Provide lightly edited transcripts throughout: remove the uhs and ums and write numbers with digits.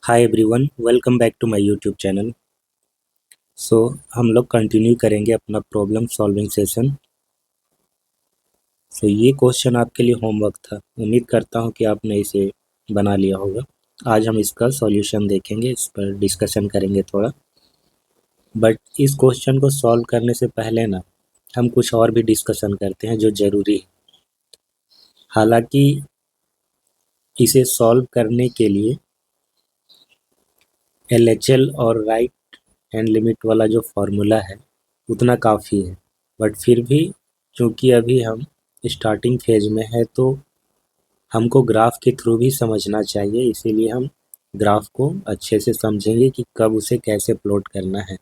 Hi everyone, welcome back to my YouTube channel. So हम लोग continue करेंगे अपना प्रॉब्लम सॉल्विंग सेशन। ये क्वेश्चन आपके लिए होमवर्क था। उम्मीद करता हूँ कि आपने इसे बना लिया होगा। आज हम इसका सॉल्यूशन देखेंगे, इस पर डिस्कशन करेंगे थोड़ा। बट इस क्वेश्चन को सॉल्व करने से पहले ना हम कुछ और भी डिस्कशन करते हैं जो ज़रूरी है। हालांकि इसे सॉल्व करने के लिए LHL और राइट हैंड लिमिट वाला जो फॉर्मूला है उतना काफ़ी है। बट फिर भी चूँकि अभी हम स्टार्टिंग फेज में है तो हमको ग्राफ के थ्रू भी समझना चाहिए, इसीलिए हम ग्राफ को अच्छे से समझेंगे कि कब उसे कैसे प्लॉट करना है।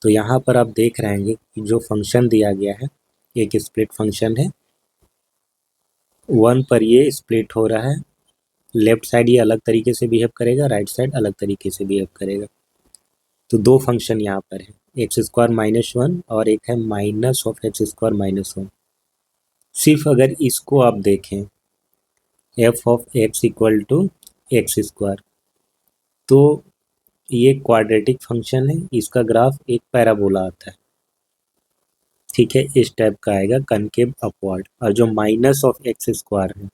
तो यहाँ पर आप देख रहे हैं कि जो फंक्शन दिया गया है एक स्प्लिट फंक्शन है। 1 पर ये स्प्लिट हो रहा है। लेफ्ट साइड ये अलग तरीके से बिहेव करेगा, राइट साइड अलग तरीके से बिहेव करेगा। तो दो फंक्शन यहाँ पर है, x² - 1 और एक है -(x²-1). सिर्फ अगर इसको आप देखें f(x)=x², तो ये क्वाड्रेटिक फंक्शन है। इसका ग्राफ एक पैराबोला आता है, ठीक है, इस टाइप का आएगा, कनकेव अपवर्ड। और जो (x²) है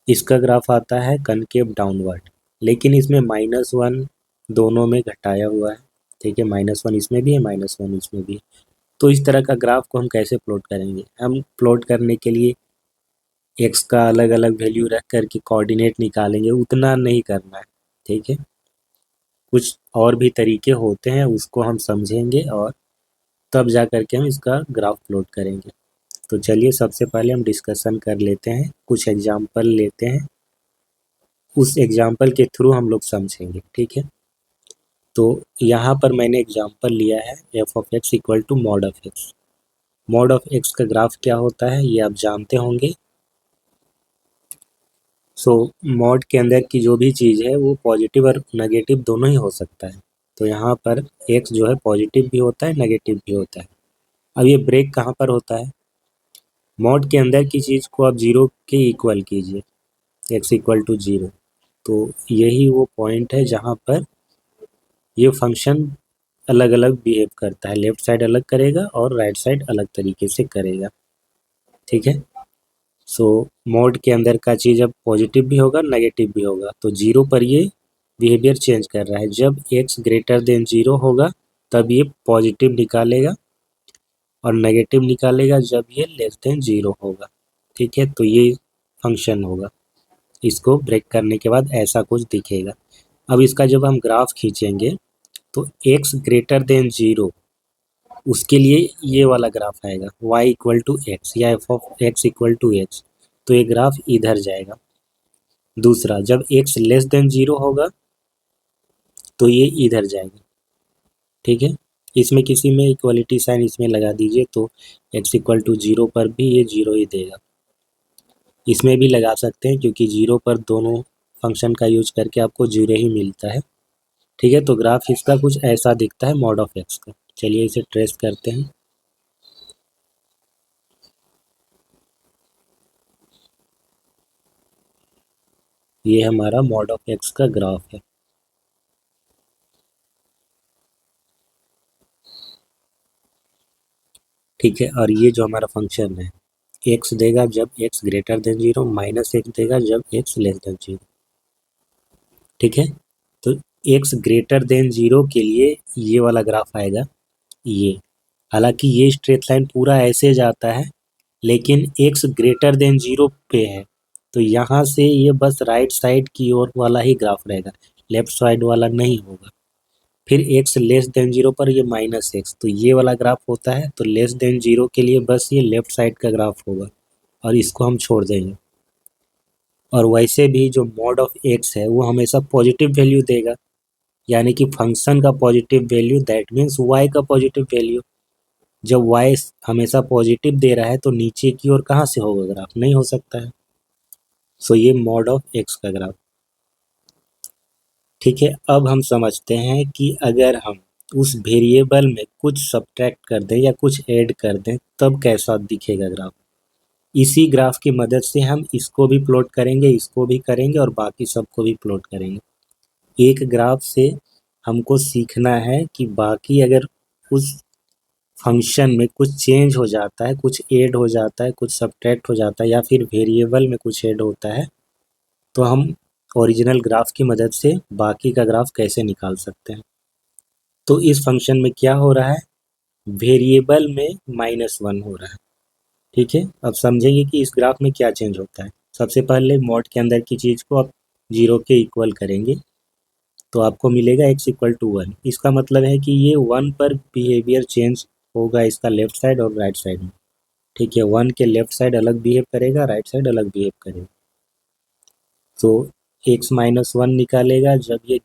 इसका ग्राफ आता है कनकेव डाउनवर्ड। लेकिन इसमें -1 दोनों में घटाया हुआ है, ठीक है, -1 इसमें भी है, -1 इसमें भी है। तो इस तरह का ग्राफ को हम कैसे प्लॉट करेंगे? हम प्लॉट करने के लिए एक्स का अलग अलग वैल्यू रख कर के कोऑर्डिनेट निकालेंगे, उतना नहीं करना है, ठीक है। कुछ और भी तरीके होते हैं, उसको हम समझेंगे और तब जा कर के हम इसका ग्राफ प्लॉट करेंगे। तो चलिए सबसे पहले हम डिस्कशन कर लेते हैं, कुछ एग्जाम्पल लेते हैं, उस एग्जाम्पल के थ्रू हम लोग समझेंगे, ठीक है। तो यहाँ पर मैंने एग्जाम्पल लिया है f(x)=mod(x). mod(x) का ग्राफ क्या होता है ये आप जानते होंगे। मॉड के अंदर की जो भी चीज़ है वो पॉजिटिव और नेगेटिव दोनों ही हो सकता है। तो यहाँ पर x जो है पॉजिटिव भी होता है, नेगेटिव भी होता है। अब ये ब्रेक कहाँ पर होता है? मॉड के अंदर की चीज़ को आप 0 के इक्वल कीजिए, x=0। तो यही वो पॉइंट है जहाँ पर ये फंक्शन अलग अलग बिहेव करता है, लेफ्ट साइड अलग करेगा और राइट साइड अलग तरीके से करेगा, ठीक है। मोड के अंदर का चीज़ अब पॉजिटिव भी होगा, नेगेटिव भी होगा। तो 0 पर ये बिहेवियर चेंज कर रहा है। जब x>0 होगा तब ये पॉजिटिव निकालेगा और नेगेटिव निकालेगा जब ये 0 होगा, ठीक है। तो ये फंक्शन होगा, इसको ब्रेक करने के बाद ऐसा कुछ दिखेगा। अब इसका जब हम ग्राफ खींचेंगे तो x 0 उसके लिए ये वाला ग्राफ आएगा y=x या f(x)=x। तो ये ग्राफ इधर जाएगा। दूसरा, जब x<0 होगा तो ये इधर जाएगा, ठीक है। इसमें किसी में इक्वलिटी साइन इसमें लगा दीजिए तो x=0 पर भी ये 0 ही देगा। इसमें भी लगा सकते हैं क्योंकि 0 पर दोनों फंक्शन का यूज करके आपको 0 ही मिलता है, ठीक है। तो ग्राफ इसका कुछ ऐसा दिखता है mod(x) का। चलिए इसे ट्रेस करते हैं। ये हमारा mod(x) का ग्राफ है, ठीक है। और ये जो हमारा फंक्शन है x देगा जब x>0, -x देगा जब x 0, ठीक है। तो x 0 के लिए ये वाला ग्राफ आएगा ये। हालांकि ये स्ट्रेट लाइन पूरा ऐसे जाता है लेकिन x>0 पे है, तो यहाँ से ये बस राइट साइड की ओर वाला ही ग्राफ रहेगा, लेफ्ट साइड वाला नहीं होगा। फिर x<0 पर ये -x, तो ये वाला ग्राफ होता है। तो <0 के लिए बस ये लेफ्ट साइड का ग्राफ होगा और इसको हम छोड़ देंगे। और वैसे भी जो mod(x) है वो हमेशा पॉजिटिव वैल्यू देगा, यानी कि फंक्शन का positive value, that means y का पॉजिटिव वैल्यू। जब y हमेशा पॉजिटिव दे रहा है तो नीचे की ओर कहाँ से होगा ग्राफ? नहीं हो सकता है। ये mod(x) का ग्राफ, ठीक है। अब हम समझते हैं कि अगर हम उस वेरिएबल में कुछ सब्ट्रैक्ट कर दें या कुछ ऐड कर दें तब कैसा दिखेगा ग्राफ। इसी ग्राफ की मदद से हम इसको भी प्लॉट करेंगे, इसको भी करेंगे और बाकी सबको भी प्लॉट करेंगे। एक ग्राफ से हमको सीखना है कि बाकी अगर उस फंक्शन में कुछ चेंज हो जाता है, कुछ ऐड हो जाता है, कुछ सब्ट्रैक्ट हो जाता है या फिर वेरिएबल में कुछ ऐड होता है, तो हम ओरिजिनल ग्राफ की मदद से बाकी का ग्राफ कैसे निकाल सकते हैं। तो इस फंक्शन में क्या हो रहा है, वेरिएबल में -1 हो रहा है। ठीक है, अब समझेंगे कि इस ग्राफ में क्या चेंज होता है। सबसे पहले मॉड के अंदर की चीज़ को आप 0 के इक्वल करेंगे तो आपको मिलेगा x=1। इसका मतलब है कि ये 1 पर बिहेवियर चेंज होगा इसका लेफ्ट साइड और राइट साइड में। ठीक है, 1 के लेफ्ट साइड अलग बिहेव करेगा, राइट साइड अलग बिहेव करेगा। तो x-1 निकालेगा जब ये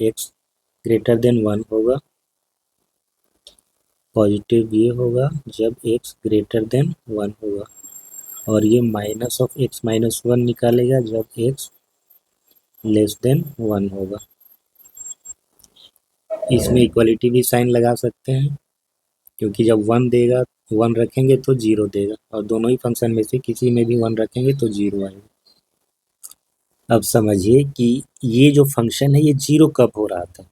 x>1 होगा, पॉजिटिव ये होगा जब x>1 होगा, और ये -(x-1) निकालेगा जब x<1 होगा। इसमें इक्वलिटी भी साइन लगा सकते हैं, क्योंकि जब 1 देगा, 1 रखेंगे तो 0 देगा, और दोनों ही फंक्शन में से किसी में भी 1 रखेंगे तो 0 आएगा। अब समझिए कि ये जो फंक्शन है ये 0 कब हो रहा था।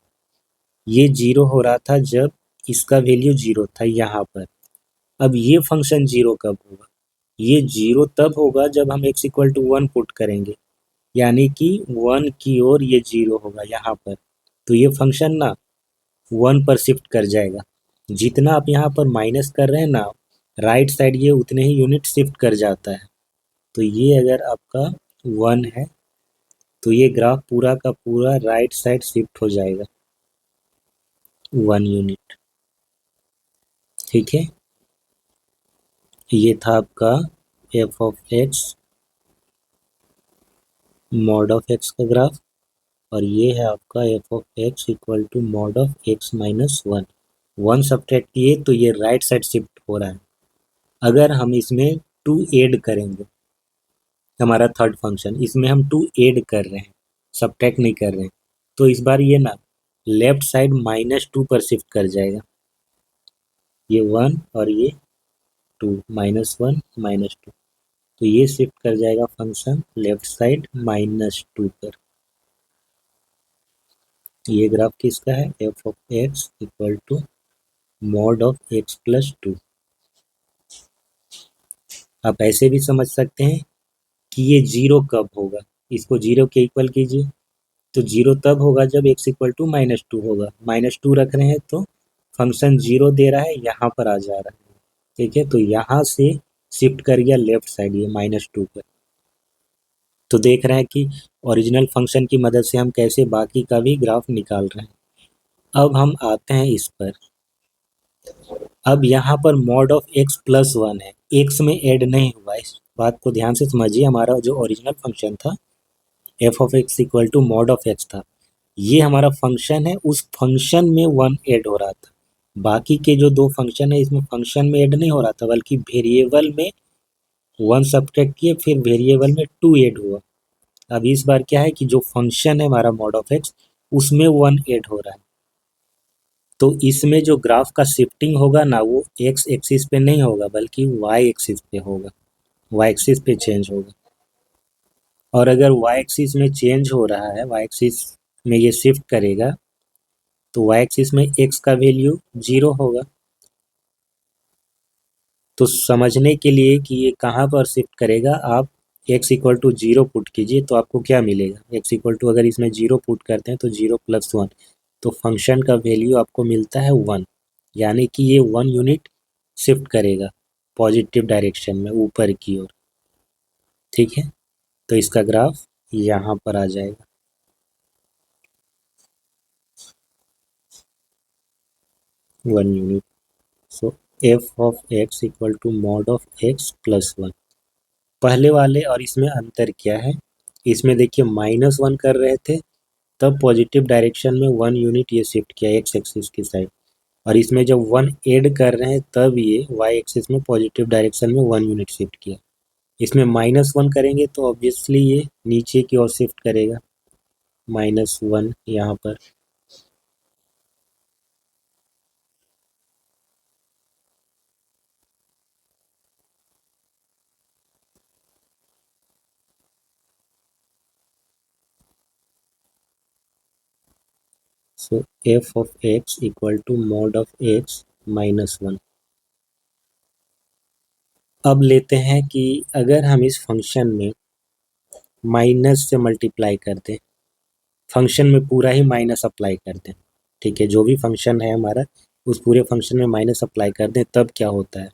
ये 0 हो रहा था जब इसका वैल्यू 0 था यहाँ पर। अब ये फंक्शन 0 कब होगा, ये 0 तब होगा जब हम x=1 पुट करेंगे, यानी कि 1 की ओर ये 0 होगा यहाँ पर। तो ये फंक्शन ना 1 पर शिफ्ट कर जाएगा। जितना आप यहाँ पर माइनस कर रहे हैं ना, राइट साइड ये उतने ही यूनिट शिफ्ट कर जाता है। तो ये अगर आपका 1 है तो ये ग्राफ पूरा का पूरा राइट साइड शिफ्ट हो जाएगा 1 यूनिट। ठीक है, ये था आपका f(x) mod of x का ग्राफ, और ये है आपका f(x) mod of x-1। 1 subtract किए तो ये राइट साइड शिफ्ट हो रहा है। अगर हम इसमें 2 ऐड करेंगे, हमारा थर्ड फंक्शन, इसमें हम 2 ऐड कर रहे हैं, सब्ट्रैक्ट नहीं कर रहे हैं, तो इस बार ये ना लेफ्ट साइड -2 पर शिफ्ट कर जाएगा। ये 1 और ये 2, -1 -2, तो ये शिफ्ट कर जाएगा फंक्शन लेफ्ट साइड -2 पर। ये ग्राफ किसका है, f(x) mod of x+2। आप ऐसे भी समझ सकते हैं कि ये 0 कब होगा, इसको 0 के इक्वल कीजिए, तो 0 तब होगा जब x=-2 होगा। -2 रख रहे हैं तो फंक्शन 0 दे रहा है, यहाँ पर आ जा रहा है। ठीक है, तो यहाँ से शिफ्ट कर गया लेफ्ट साइड ये -2 पर। तो देख रहे हैं कि ओरिजिनल फंक्शन की मदद से हम कैसे बाकी का भी ग्राफ निकाल रहे हैं। अब हम आते हैं इस पर। अब यहाँ पर mod of x+1 है, x में ऐड नहीं हुआ। इस बात को ध्यान से समझिए, हमारा जो ओरिजिनल फंक्शन था f(x) mod of x था, ये हमारा फंक्शन है, उस फंक्शन में 1 ऐड हो रहा था। बाकी के जो 2 फंक्शन है इसमें फंक्शन में ऐड नहीं हो रहा था, बल्कि वेरिएबल में 1 सब्ट्रैक्ट किए, फिर वेरिएबल में 2 ऐड हुआ। अब इस बार क्या है कि जो फंक्शन है हमारा mod of x, उसमें 1 ऐड हो रहा है। तो इसमें जो ग्राफ का शिफ्टिंग होगा ना, वो x एक्सिस पे नहीं होगा बल्कि y एक्सिस पे होगा, y एक्सिस पे चेंज होगा। और अगर y एक्सिस में चेंज हो रहा है, y एक्सिस में ये शिफ्ट करेगा, तो y एक्सिस में x का वैल्यू 0 होगा। तो समझने के लिए कि ये कहाँ पर शिफ्ट करेगा, आप x=0 पुट कीजिए तो आपको क्या मिलेगा, अगर इसमें 0 पुट करते हैं तो 0+1, तो फंक्शन का वैल्यू आपको मिलता है 1, यानी कि ये 1 यूनिट शिफ्ट करेगा पॉजिटिव डायरेक्शन में ऊपर की ओर। ठीक है, तो इसका ग्राफ यहाँ पर आ जाएगा 1 unit. So f(x) mod of x+1। पहले वाले और इसमें अंतर क्या है, इसमें देखिए -1 कर रहे थे तब पॉजिटिव डायरेक्शन में 1 यूनिट ये शिफ्ट किया x एक्सिस की साइड, और इसमें जब 1 ऐड कर रहे हैं तब ये y एक्सिस में पॉजिटिव डायरेक्शन में 1 यूनिट शिफ्ट किया। इसमें -1 करेंगे तो ऑब्वियसली ये नीचे की ओर शिफ्ट करेगा, -1 यहाँ पर। So F of x equal to mod of x minus one. अब लेते हैं कि अगर हम इस फंक्शन में माइनस से मल्टीप्लाई कर दें, फंक्शन में पूरा ही माइनस अप्लाई कर दें, ठीक है, जो भी फंक्शन है हमारा उस पूरे फंक्शन में माइनस अप्लाई कर दें, तब क्या होता है,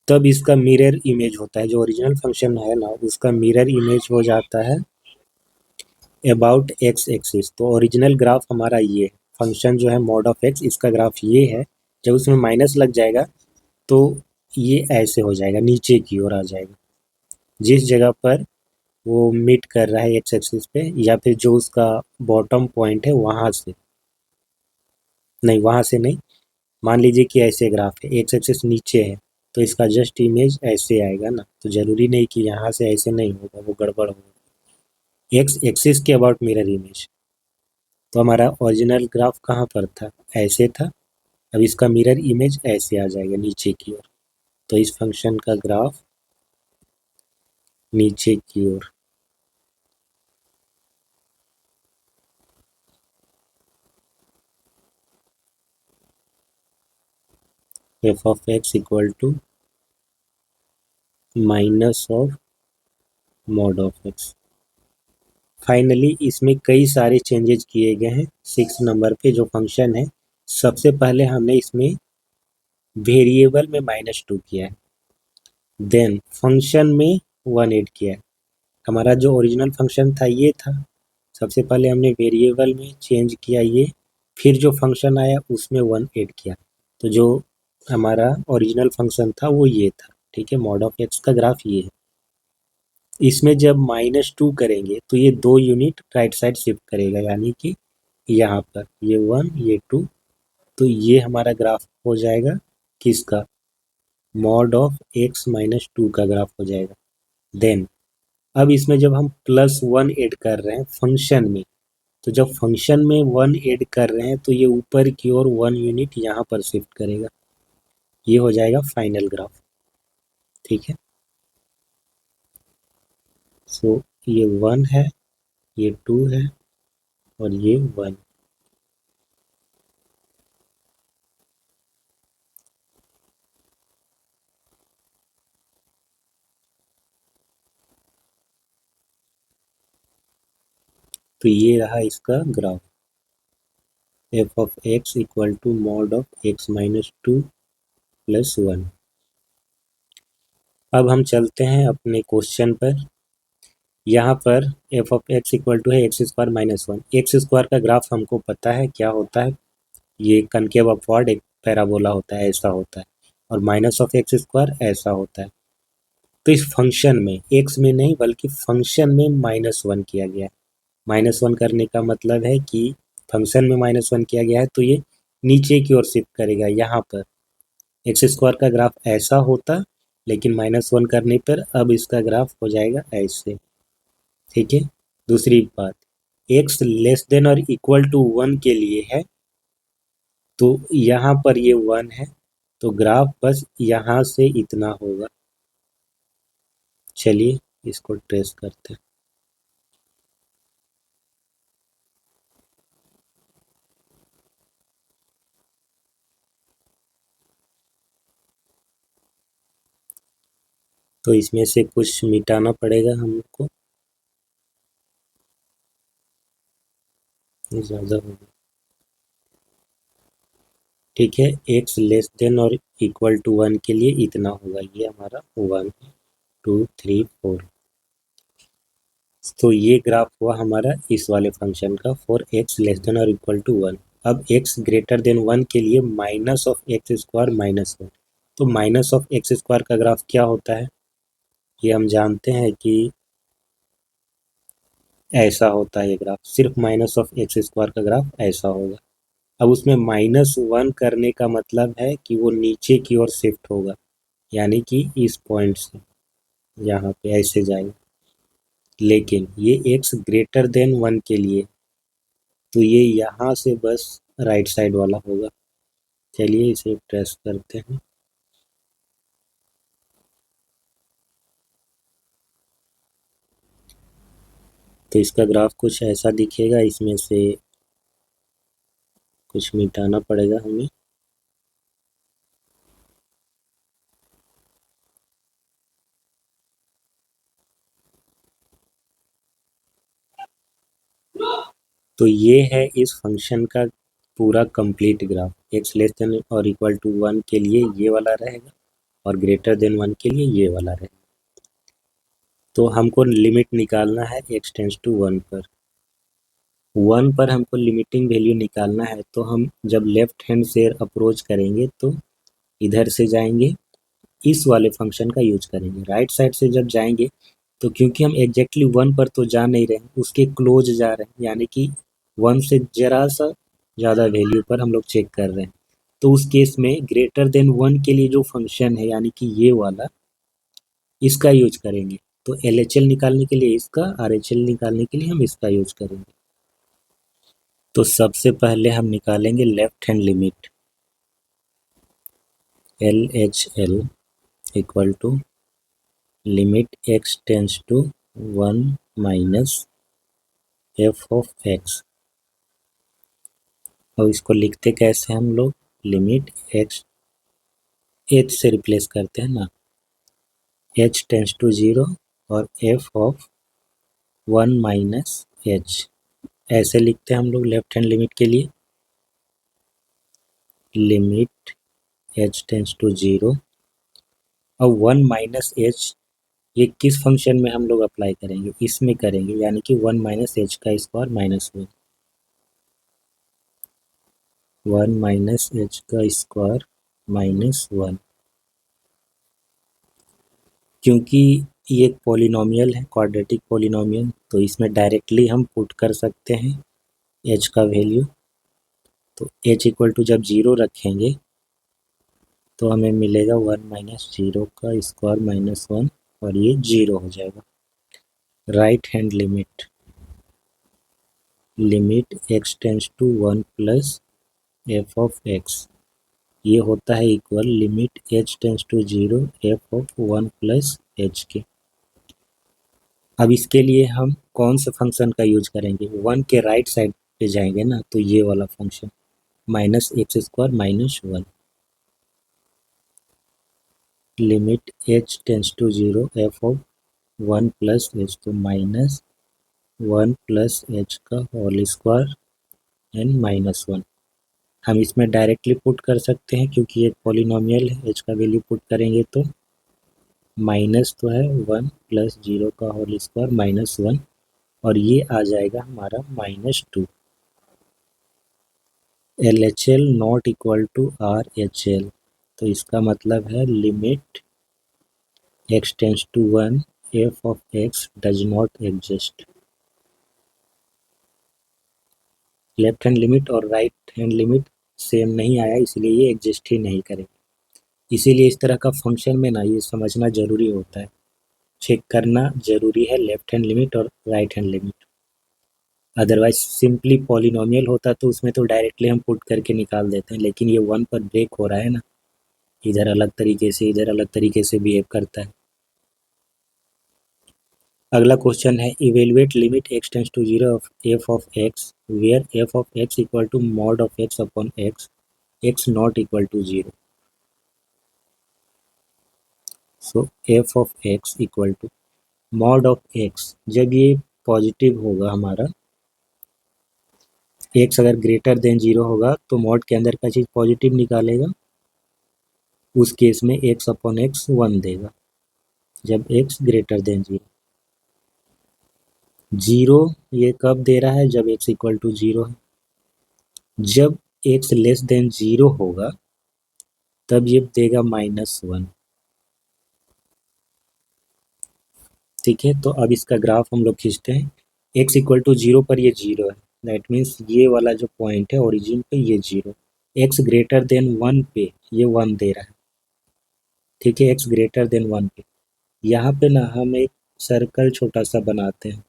तब इसका मिरर इमेज होता है, जो ओरिजिनल फंक्शन है ना उसका मिरर इमेज हो जाता है अबाउट एक्स एक्सिस। तो ओरिजिनल ग्राफ हमारा ये फंक्शन जो है मॉड ऑफ एक्स, इसका ग्राफ ये है। जब उसमें माइनस लग जाएगा तो ये ऐसे हो जाएगा, नीचे की ओर आ जाएगा, जिस जगह पर वो मीट कर रहा है एक्स एक्सिस पे, या फिर जो उसका बॉटम पॉइंट है वहां से, नहीं वहां से नहीं, मान लीजिए कि ऐसे ग्राफ है, एक्स एक्सिस नीचे है, तो इसका जस्ट इमेज ऐसे आएगा ना, तो जरूरी नहीं कि यहाँ से ऐसे नहीं होगा, वो गड़बड़ होगा। एक्स एक्सिस के अबाउट मिरर इमेज, तो हमारा ओरिजिनल ग्राफ कहाँ पर था, ऐसे था, अब इसका मिरर इमेज ऐसे आ जाएगा नीचे की ओर, तो इस फंक्शन का ग्राफ नीचे की ओर। F of x equal to minus of mod of X. Finally इसमें कई सारे चेंजेस किए गए हैं 6 नंबर पे जो फंक्शन है। सबसे पहले हमने इसमें वेरिएबल में -2 किया है, देन फंक्शन में 1 ऐड किया है। हमारा जो ओरिजिनल फंक्शन था ये था, सबसे पहले हमने वेरिएबल में चेंज किया ये, फिर जो फंक्शन आया उसमें 1 ऐड किया, तो जो हमारा ओरिजिनल फंक्शन था वो ये था, ठीक है, मॉड ऑफ एक्स का ग्राफ ये है। इसमें जब -2 करेंगे तो ये 2 यूनिट राइट साइड शिफ्ट करेगा, यानी कि यहाँ पर ये 1 ये 2, तो ये हमारा ग्राफ हो जाएगा किसका, मॉड ऑफ एक्स माइनस 2 का ग्राफ हो जाएगा। देन अब इसमें जब हम +1 ऐड कर रहे हैं फंक्शन में, तो जब फंक्शन में 1 ऐड कर रहे हैं तो ये ऊपर की ओर 1 यूनिट यहाँ पर शिफ्ट करेगा, ये हो जाएगा फाइनल ग्राफ, ठीक है। सो ये 1 है, ये 2 है और ये 1। तो ये रहा इसका graph, f of x equal to mod of x minus 2 plus 1। अब हम चलते हैं अपने क्वेश्चन पर। यहाँ पर F of x equal to है X square minus 1। X square का ग्राफ हमको पता है क्या होता है, ये कनकेव अपवर्ड एक पैराबोला होता है, ऐसा होता है, और माइनस ऑफ एक्स स्क्वायर ऐसा होता है। तो इस फंक्शन में एक्स में नहीं बल्कि फंक्शन में -1 किया गया है। -1 करने का मतलब है कि फंक्शन में -1 किया गया है तो ये नीचे की ओर शिफ्ट करेगा। यहाँ पर एक्स स्क्वायर का ग्राफ ऐसा होता, लेकिन -1 करने पर अब इसका ग्राफ हो जाएगा ऐसे, ठीक है। दूसरी बात, एक्स लेस देन और इक्वल टू 1 के लिए है, तो यहाँ पर ये 1 है, तो ग्राफ बस यहाँ से इतना होगा। चलिए इसको ट्रेस करते हैं। तो इसमें से कुछ मिटाना पड़ेगा हमको, ज़्यादा होगा, ठीक है। एक्स लेस देन और इक्वल टू 1 के लिए इतना होगा, ये हमारा 1 2 3 4। तो ये ग्राफ हुआ हमारा इस वाले फंक्शन का फॉर एक्स लेस देन और इक्वल टू 1। अब एक्स ग्रेटर देन 1 के लिए minus of x square minus 1। तो माइनस ऑफ एक्स स्क्वायर का ग्राफ क्या होता है, ये हम जानते हैं कि ऐसा होता है। ये ग्राफ सिर्फ माइनस ऑफ एक्स स्क्वायर का ग्राफ ऐसा होगा। अब उसमें -1 करने का मतलब है कि वो नीचे की ओर शिफ्ट होगा, यानी कि इस पॉइंट से यहाँ पे ऐसे जाएगा। लेकिन ये x ग्रेटर देन 1 के लिए, तो ये यहाँ से बस राइट साइड वाला होगा। चलिए इसे ट्रेस करते हैं। तो इसका ग्राफ कुछ ऐसा दिखेगा, इसमें से कुछ मिटाना पड़ेगा हमें। तो ये है इस फंक्शन का पूरा complete graph. X less than और इक्वल टू 1 के लिए ये वाला रहेगा और ग्रेटर देन 1 के लिए ये वाला रहेगा। तो हमको लिमिट निकालना है एक्स टेंस टू 1 पर। 1 पर हमको लिमिटिंग वैल्यू निकालना है, तो हम जब लेफ्ट हैंड से अप्रोच करेंगे तो इधर से जाएंगे, इस वाले फंक्शन का यूज करेंगे। राइट साइड से जब जाएंगे तो क्योंकि हम एग्जैक्टली 1 पर तो जा नहीं रहे, उसके क्लोज जा रहे हैं, यानी कि 1 से जरा सा ज़्यादा वैल्यू पर हम लोग चेक कर रहे हैं। तो उस केस में ग्रेटर देन 1 के लिए जो फंक्शन है, यानी कि ये वाला, इसका यूज करेंगे। तो LHL निकालने के लिए इसका, RHL निकालने के लिए हम इसका यूज करेंगे। तो सबसे पहले हम निकालेंगे left hand limit. LHL equal to limit x tends to 1 minus f of x। और इसको लिखते कैसे हम लोग, लिमिट x h से रिप्लेस करते हैं ना, h टेंस टू 0 और f ऑफ 1 माइनस h, ऐसे लिखते हैं हम लोग लेफ्ट हैंड लिमिट के लिए। लिमिट h टेंस टू 0 और 1 माइनस h, ये किस फंक्शन में हम लोग अप्लाई करेंगे, इसमें करेंगे, यानी कि 1 माइनस h का स्क्वायर माइनस 1, 1 माइनस h का स्क्वायर माइनस 1। क्योंकि ये एक पॉलिनोमियल है, क्वाड्रेटिक पॉलिनोमियल, तो इसमें डायरेक्टली हम पुट कर सकते हैं h का वैल्यू। तो h इक्वल टू जब 0 रखेंगे तो हमें मिलेगा 1 माइनस 0 का स्क्वायर माइनस 1, और ये 0 हो जाएगा। Right hand limit, limit x tends to 1 plus f of x, ये होता है equal limit h tends to 0 f of 1 plus h के। अब इसके लिए हम कौन से फंक्शन का यूज करेंगे, 1 के राइट साइड पे जाएंगे ना, तो ये वाला function minus x square minus 1। Limit h tends to 0 f of 1 plus h, तो माइनस 1 प्लस h का होल स्क्वायर एंड माइनस 1। हम इसमें डायरेक्टली पुट कर सकते हैं क्योंकि ये पॉलिनोमियल है, h का वैल्यू पुट करेंगे तो माइनस तो है 1 प्लस 0 का होल स्क्वायर माइनस 1, और ये आ जाएगा हमारा minus 2। LHL not equal to RHL, तो इसका मतलब है limit x tends to 1 f of x does not exist. Left hand limit और राइट हैंड लिमिट सेम नहीं आया, इसलिए ये एग्जिस्ट ही नहीं करेगा। इसीलिए इस तरह का फंक्शन में ना ये समझना जरूरी होता है, चेक करना जरूरी है लेफ्ट हैंड लिमिट और right hand limit. Otherwise simply polynomial होता तो उसमें तो डायरेक्टली हम पुट करके निकाल देते हैं, लेकिन ये 1 पर ब्रेक हो रहा है ना, इधर अलग तरीके से इधर अलग तरीके से बिहेव करता है। अगला क्वेश्चन है evaluate limit x tends to 0 of f of x where f of x equal to mod of x upon x, x not equal to 0। So f of x equal to mod of x, जब ये positive होगा हमारा, x अगर greater than 0 होगा तो mod के अंदर का चीज़ पॉजिटिव निकालेगा, उस केस में x अपॉन x 1 देगा जब x ग्रेटर देन 0। 0 ये कब दे रहा है, जब x इक्वल टू 0 है। जब x लेस देन 0 होगा तब ये देगा माइनस 1। ठीक है, तो अब इसका ग्राफ हम लोग खींचते हैं। x इक्वल टू 0 पर ये 0 है, दैट मीन्स ये वाला जो पॉइंट है ओरिजिन पे ये 0। x ग्रेटर देन 1 पे ये 1 दे रहा है। ठीक है, x ग्रेटर देन 1 पे, यहाँ पे ना हम एक सर्कल छोटा सा बनाते हैं,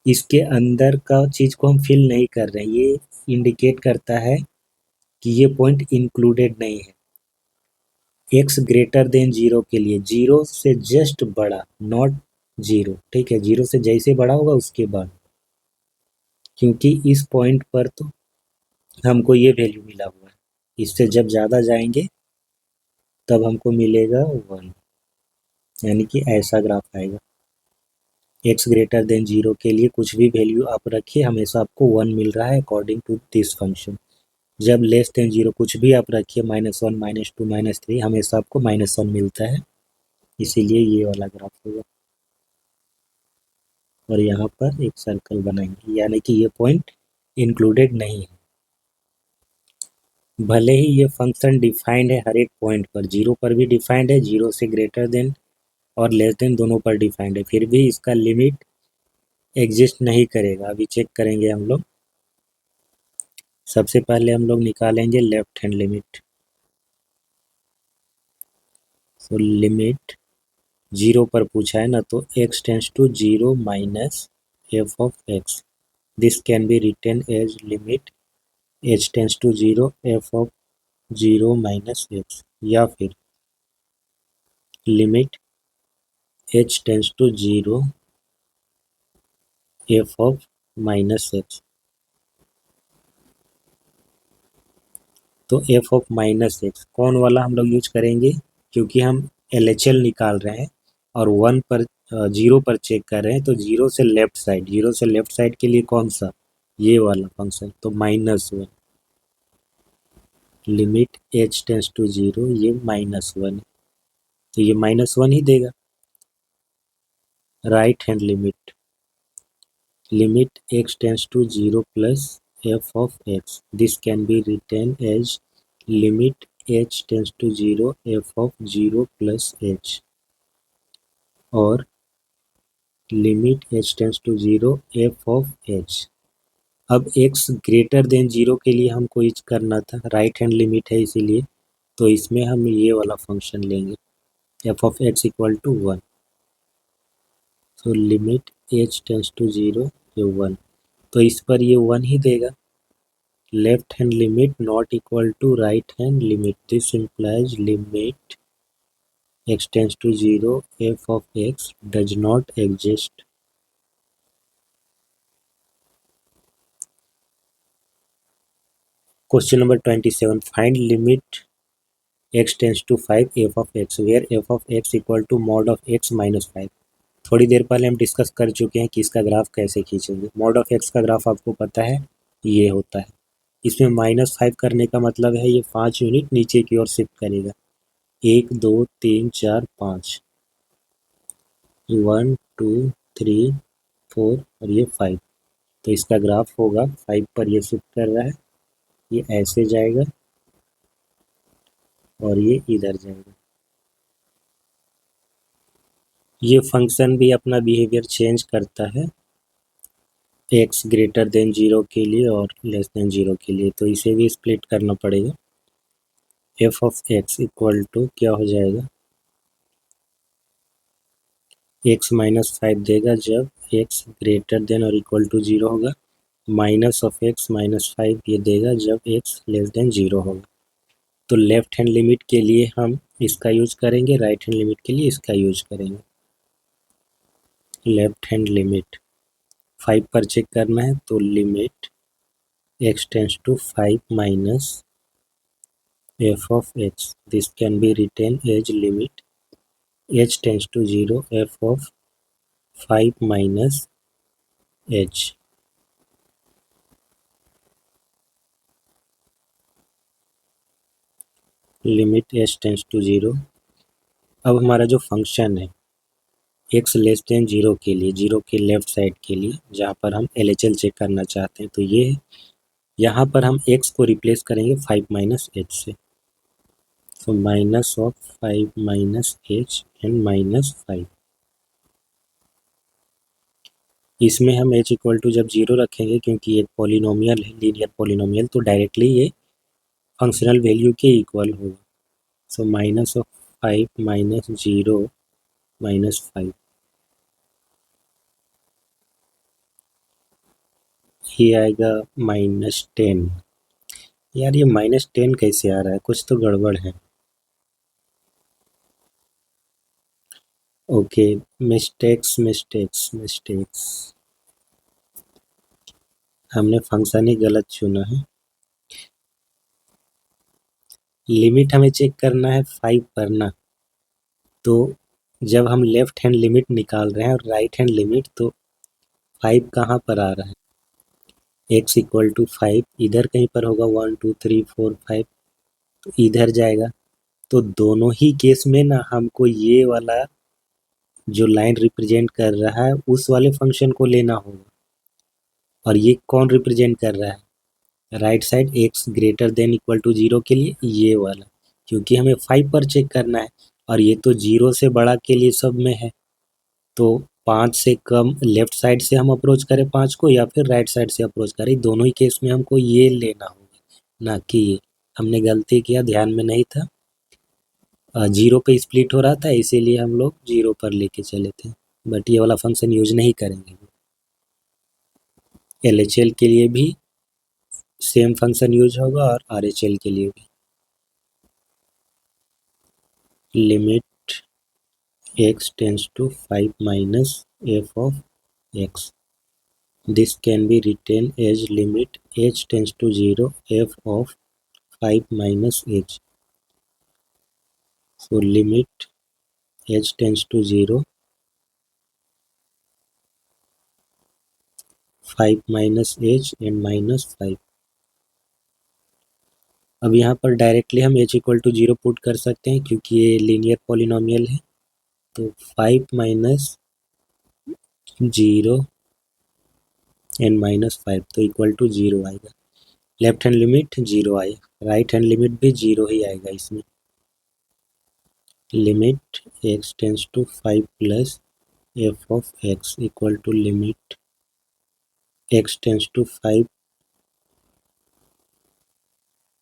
इसके अंदर का चीज़ को हम फिल नहीं कर रहे हैं, ये इंडिकेट करता है कि ये पॉइंट इंक्लूडेड नहीं है। x ग्रेटर देन 0 के लिए 0 से जस्ट बड़ा, नॉट 0। ठीक है, 0 से जैसे बड़ा होगा उसके बाद, क्योंकि इस पॉइंट पर तो हमको ये वैल्यू मिला हुआ है, इससे जब ज़्यादा जाएंगे तब हमको मिलेगा 1, यानी कि ऐसा ग्राफ आएगा। एक्स ग्रेटर देन 0 के लिए कुछ भी वैल्यू आप रखिए, हमेशा आपको 1 मिल रहा है अकॉर्डिंग टू दिस फंक्शन। जब लेस देन 0 कुछ भी आप रखिए, -1 -2 -3, हमेशा आपको -1 मिलता है, इसीलिए ये वाला ग्राफ होगा। और यहाँ पर एक सर्कल बनाएंगे, यानी कि ये पॉइंट इंक्लूडेड नहीं है। भले ही ये फंक्शन डिफाइंड है हर एक पॉइंट पर, 0 पर भी डिफाइंड है, 0 से ग्रेटर देन और लेस देन दोनों पर डिफाइंड है, फिर भी इसका लिमिट एग्जिस्ट नहीं करेगा। अभी चेक करेंगे हम लोग। सबसे पहले हम लोग निकालेंगे left hand limit. So limit 0 पर पूछा है ना, तो x tends to 0 minus f of x, this can be written as limit h tends to 0 f of 0 minus x, या फिर limit h tends to 0 f of minus x. तो f of minus x कौन वाला हम लोग use करेंगे, क्योंकि हम LHL निकाल रहे हैं और 1 पर 0 पर चेक कर रहे हैं, तो 0 से लेफ्ट साइड, 0 से लेफ्ट साइड के लिए कौन सा, ये वाला फंक्शन, तो -1। लिमिट h टेंस टू 0, ये -1 है, तो ये -1 ही देगा। Right hand limit, limit x tends to 0 plus f of x, this can be written as limit h tends to 0 f of 0 plus h, और limit h tends to 0 f of h। अब x greater than 0 के लिए हमको etch करना था, right hand limit है इसीलिए, तो इसमें हम ये वाला फंक्शन लेंगे, f of x equal to 1। So limit h tends to 0 ये 1, तो इस पर ये 1 ही देगा। Left hand limit not equal to right hand limit, this implies limit x tends to 0 f of x does not exist. Question number 27, find limit x tends to 5 f of x where f of x equal to mod of x minus 5। थोड़ी देर पहले हम discuss कर चुके हैं कि इसका graph कैसे खींचेंगे। मॉड ऑफ x का ग्राफ आपको पता है ये होता है, इसमें -5 करने का मतलब है ये 5 यूनिट नीचे की ओर शिफ्ट करेगा, 1 2 3 4 5, 1 2 3 4 और ये 5, तो इसका ग्राफ होगा 5 पर ये शिफ्ट कर रहा है, ये ऐसे जाएगा और ये इधर जाएगा। ये फंक्शन भी अपना बिहेवियर चेंज करता है x ग्रेटर देन 0 के लिए और लेस देन 0 के लिए, तो इसे भी स्प्लिट करना पड़ेगा। f of x equal to क्या हो जाएगा, x माइनस 5 देगा जब x ग्रेटर देन और इक्वल टू 0 होगा, माइनस ऑफ x माइनस 5 ये देगा जब x लेस देन 0 होगा। तो लेफ्ट हैंड लिमिट के लिए हम इसका यूज करेंगे, राइट हैंड लिमिट के लिए इसका यूज करेंगे। लेफ्ट हैंड लिमिट 5 पर चेक करना है, तो limit x tends to 5 minus f of x, this can be written as limit h tends to 0 f of 5 minus h। Limit h tends to 0। अब हमारा जो फंक्शन है x less than 0 के लिए, 0 के लेफ्ट साइड के लिए, जहाँ पर हम LHL चेक करना चाहते हैं, तो ये है। यहाँ पर हम x को रिप्लेस करेंगे 5 माइनस h से, तो minus of 5 minus h and -5। इसमें हम h इक्वल टू जब 0 रखेंगे, क्योंकि एक पॉलिनोमियल है, लीनियर पॉलिनोमियल, तो डायरेक्टली ये फंक्शनल वैल्यू के इक्वल होगा। सो माइनस ऑफ 5 माइनस 0 -5, ये आएगा -10। यार ये -10 कैसे आ रहा है, कुछ तो गड़बड़ है। ओके, मिस्टेक्स मिस्टेक्स मिस्टेक्स, हमने फंक्शन ही गलत चुना है। लिमिट हमें चेक करना है 5 पर ना, तो जब हम लेफ्ट हैंड लिमिट निकाल रहे हैं और राइट हैंड लिमिट, तो 5 कहाँ पर आ रहा है, x इक्वल टू 5 इधर कहीं पर होगा, 1 2 3 4 5, तो इधर जाएगा। तो दोनों ही केस में ना हमको ये वाला जो लाइन रिप्रेजेंट कर रहा है उस वाले फंक्शन को लेना होगा, और ये कौन रिप्रेजेंट कर रहा है, right side x greater than equal to 0 के लिए ये वाला, क्योंकि हमें 5 पर चेक करना है और ये तो 0 से बड़ा के लिए सब में है। तो 5 से कम लेफ्ट साइड से हम अप्रोच करें 5 को या फिर राइट साइड से अप्रोच करें, दोनों ही केस में हमको ये लेना होगा, ना कि ये। हमने गलती किया, ध्यान में नहीं था, 0 पे स्प्लिट हो रहा था इसीलिए हम लोग 0 पर लेके चले थे, बट ये वाला फंक्शन यूज नहीं करेंगे। LHL के लिए भी सेम फंक्शन यूज होगा और RHL के लिए भी। Limit x tends to 5 minus f of x, this can be written as limit h tends to 0 f of 5 minus h. So limit h tends to 0 5 minus h and minus 5। अब यहाँ पर directly हम h equal to 0 put कर सकते हैं क्योंकि ये linear polynomial है, तो 5 माइनस 0 एंड माइनस 5 तो इक्वल टू 0 आएगा। लेफ्ट हैंड लिमिट 0 आएगा, राइट हैंड लिमिट भी 0 ही आएगा इसमें। Limit x tends to 5 plus f of x equal to limit x tends to 5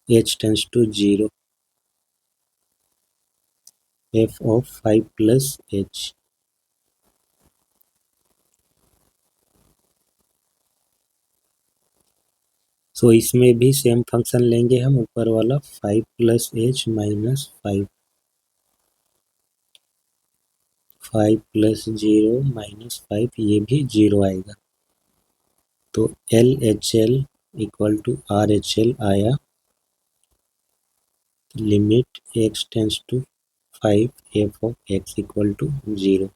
h tends to 0 f of 5 plus h। So इसमें भी same function लेंगे हम, ऊपर वाला 5 plus h minus 5, 5 plus 0 minus 5 ये भी 0 आएगा, तो LHL इक्वल टू RHL आया। Limit x tends to 5 f of x equal to 0।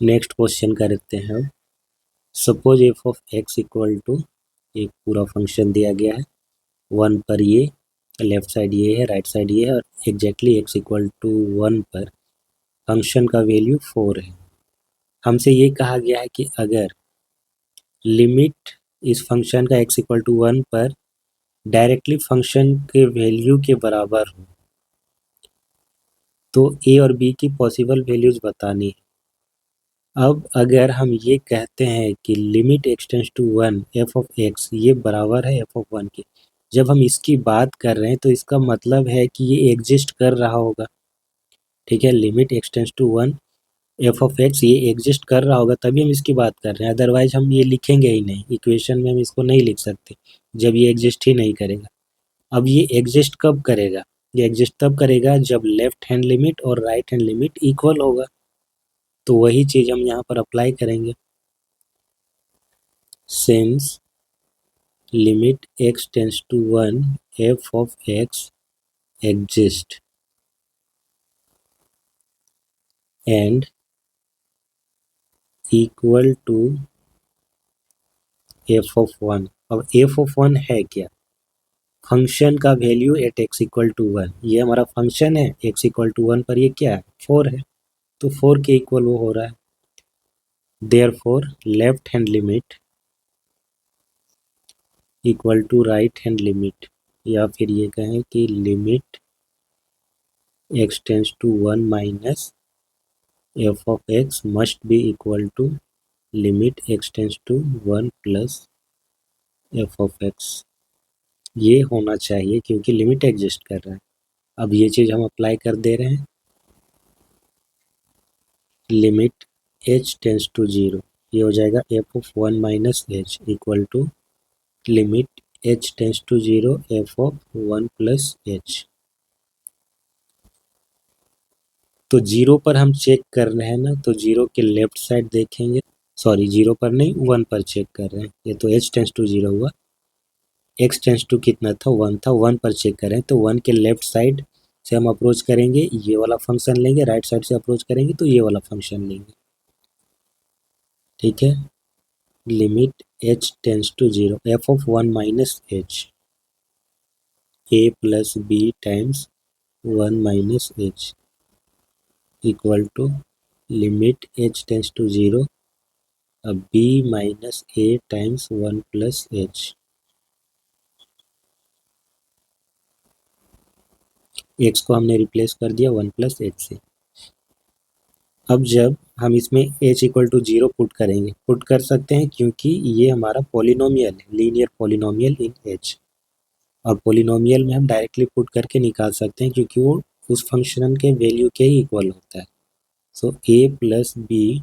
Next question करते हैं। Suppose f of x equal to, एक पूरा फंक्शन दिया गया है, 1 पर ये लेफ्ट साइड ये है, राइट साइड ये है, और एग्जैक्टली x इक्वल टू 1 पर फंक्शन का वैल्यू 4 है। हमसे ये कहा गया है कि अगर लिमिट इस फंक्शन का x इक्वल टू 1 पर डायरेक्टली फंक्शन के वैल्यू के बराबर हो, तो a और b की पॉसिबल वैल्यूज बतानी है। अब अगर हम ये कहते हैं कि limit x tends to 1 f of x ये बराबर है f ऑफ 1 के, जब हम इसकी बात कर रहे हैं तो इसका मतलब है कि ये एग्जिस्ट कर रहा होगा, ठीक है। Limit x tends to 1 f of x ये एग्जिस्ट कर रहा होगा तभी हम इसकी बात कर रहे हैं, अदरवाइज हम ये लिखेंगे ही नहीं, इक्वेशन में हम इसको नहीं लिख सकते जब ये एग्जिस्ट ही नहीं करेगा। अब ये एग्जिस्ट कब करेगा, ये एग्जिस्ट तब करेगा जब लेफ्ट हैंड लिमिट और राइट हैंड लिमिट इक्वल होगा, तो वही चीज़ हम यहाँ पर अप्लाई करेंगे। Since limit x tends to 1 f of x exists and equal to f of 1। अब f of 1 है क्या, फंक्शन का value at x equal to 1, ये हमारा फंक्शन है, x इक्वल टू 1 पर ये क्या है 4 है, तो 4 के इक्वल वो हो रहा है। Therefore left hand limit equal to right hand limit, या फिर ये कहें कि limit x tends to 1 minus f of x must be equal to limit x tends to 1 plus f of x। ये होना चाहिए क्योंकि लिमिट एग्जिस्ट कर रहा है। अब ये चीज़ हम अप्लाई कर दे रहे हैं, लिमिट h टेंस टू 0, ये हो जाएगा f of 1 minus h equal to limit h tends to 0 f of 1 plus h। तो 0 पर हम चेक कर रहे हैं ना, तो 0 के लेफ्ट साइड देखेंगे, सॉरी 0 पर नहीं 1 पर चेक कर रहे हैं, ये तो h टेंस टू 0 हुआ, x टेंस टू कितना था 1 था, 1 पर चेक कर रहे हैं, तो 1 के लेफ्ट साइड से हम अप्रोच करेंगे ये वाला फंक्शन लेंगे, राइट साइड से अप्रोच करेंगे तो ये वाला फंक्शन लेंगे। ठीक है, limit h tends to 0 f of 1 minus h a plus b times 1 minus h equal to limit h tends to 0 अब b minus a times 1 plus h। x को हमने रिप्लेस कर दिया 1 प्लस h से। अब जब हम इसमें h इक्वल टू 0 पुट करेंगे, पुट कर सकते हैं क्योंकि ये हमारा पॉलिनोमियल है, लीनियर पॉलिनोमियल इन h, और पॉलिनोमियल में हम डायरेक्टली पुट करके निकाल सकते हैं क्योंकि वो उस फंक्शन के वैल्यू के ही इक्वल होता है। So a plus b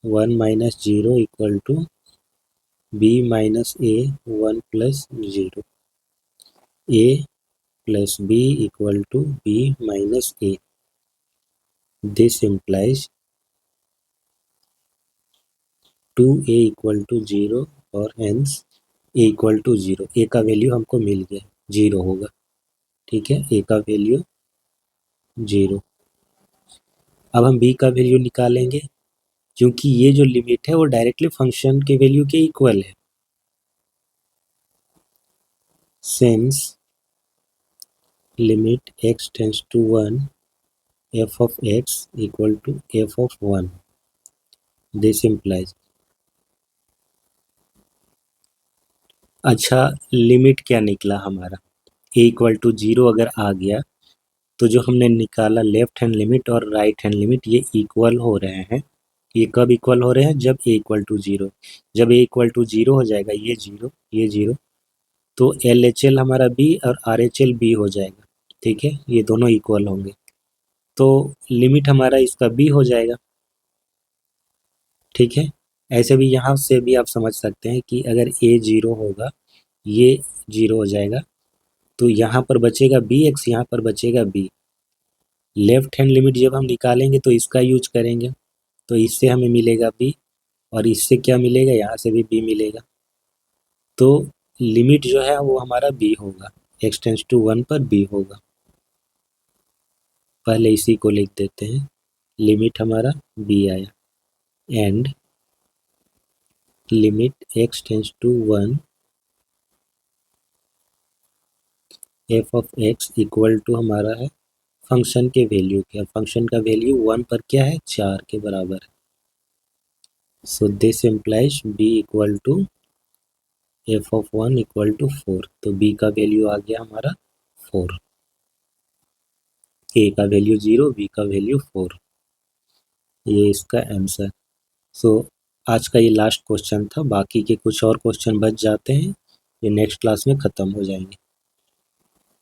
1 minus 0 equal to b minus a 1 plus 0, a plus b equal to b minus a। This implies 2a equal to 0 और hence a equal to 0। a का value हमको मिल गया 0 होगा। ठीक है, a का value 0। अब हम b का वैल्यू निकालेंगे क्योंकि ये जो लिमिट है वो डायरेक्टली फंक्शन के वैल्यू के इक्वल है। Since limit x tends to 1 f of x equal to f of 1, this implies. अच्छा, लिमिट क्या निकला हमारा, a इक्वल टू 0 अगर आ गया तो जो हमने निकाला लेफ्ट हैंड लिमिट और राइट हैंड लिमिट ये इक्वल हो रहे हैं। ये कब इक्वल हो रहे हैं, जब a इक्वल टू 0। जब a इक्वल टू 0 हो जाएगा, ये 0 ये 0, तो LHL हमारा b और RHL b हो जाएगा। ठीक है, ये दोनों इक्वल होंगे तो लिमिट हमारा इसका b हो जाएगा। ठीक है, ऐसे भी यहाँ से भी आप समझ सकते हैं कि अगर a 0 होगा, ये 0 हो जाएगा, तो यहाँ पर बचेगा bx, यहाँ पर बचेगा b। लेफ्ट हैंड लिमिट जब हम निकालेंगे तो इसका यूज करेंगे, तो इससे हमें मिलेगा b, और इससे क्या मिलेगा, यहाँ से भी b मिलेगा। तो लिमिट जो है वो हमारा b होगा, x टेंस टू 1 पर b होगा। पहले इसी को लिख देते हैं, लिमिट हमारा b आया, and limit x tends to 1 f of x equal to हमारा है फंक्शन के वैल्यू के, फंक्शन का वैल्यू 1 पर क्या है, 4 के बराबर है। So this implies b equal to f of 1 equal to 4, तो b का वैल्यू आ गया हमारा 4, a का वैल्यू 0, b का वैल्यू 4, ये इसका आंसर। सो आज का ये लास्ट क्वेश्चन था, बाकी के कुछ और क्वेश्चन बच जाते हैं, ये नेक्स्ट क्लास में ख़त्म हो जाएंगे।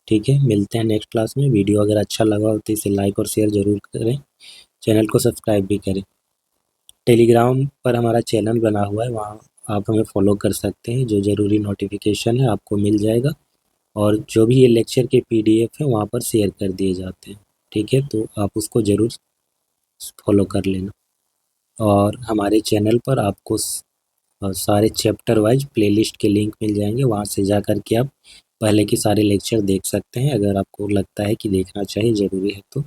ठीक है, मिलते हैं नेक्स्ट क्लास में। वीडियो अगर अच्छा लगा हो तो इसे लाइक और शेयर ज़रूर करें, चैनल को सब्सक्राइब भी करें। टेलीग्राम पर हमारा चैनल बना हुआ है, वहाँ आप हमें फॉलो कर सकते हैं, जो ज़रूरी नोटिफिकेशन है आपको मिल जाएगा, और जो भी ये लेक्चर के PDF है वहाँ पर शेयर कर दिए जाते हैं। ठीक है, तो आप उसको ज़रूर फॉलो कर लेना, और हमारे चैनल पर आपको सारे चैप्टर वाइज प्लेलिस्ट के लिंक मिल जाएंगे, वहाँ से जा कर के आप पहले के सारे लेक्चर देख सकते हैं, अगर आपको लगता है कि देखना चाहिए, ज़रूरी है तो।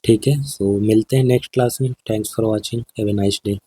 ठीक है, सो मिलते हैं नेक्स्ट क्लास में। Thanks for watching, have a nice day.